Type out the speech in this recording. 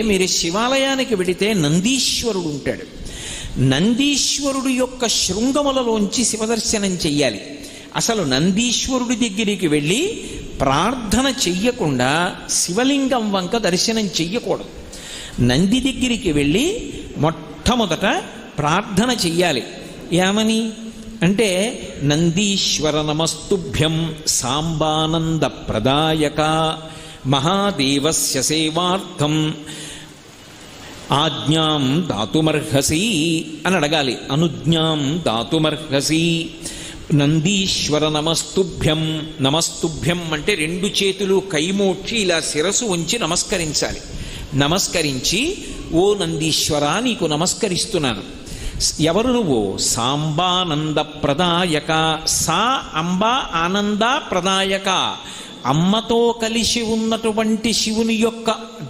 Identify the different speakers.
Speaker 1: మీరు శివాలయానికి వెడితే నందీశ్వరుడు ఉంటాడు. నందీశ్వరుడు యొక్క శృంగములలోంచి శివదర్శనం చెయ్యాలి. అసలు నందీశ్వరుడి దగ్గరికి వెళ్ళి ప్రార్థన చెయ్యకుండా శివలింగం వంక దర్శనం చెయ్యకూడదు. నంది దగ్గరికి వెళ్ళి మొట్టమొదట ప్రార్థన చెయ్యాలి. ఏమని అంటే, నందీశ్వర నమస్తుభ్యం సాంబానంద ప్రదాయక మహాదేవస్య సేవార్థం ఆజ్ఞాం దాతుమర్హసి అని అడగాలి. అనుజ్ఞాం దాతుమర్హసి. నందీశ్వర నమస్తుభ్యం. నమస్తుభ్యం అంటే రెండు చేతులు కైమోడ్చి ఇలా శిరసు ఉంచి నమస్కరించాలి. నమస్కరించి, ఓ నందీశ్వర నీకు నమస్కరిస్తున్నాను. ఎవరు నువ్వు? సాంబానంద ప్రదాయక. సా అంబ ఆనంద ప్రదాయక. అమ్మతో కలిసి ఉన్నటువంటి శివుని యొక్క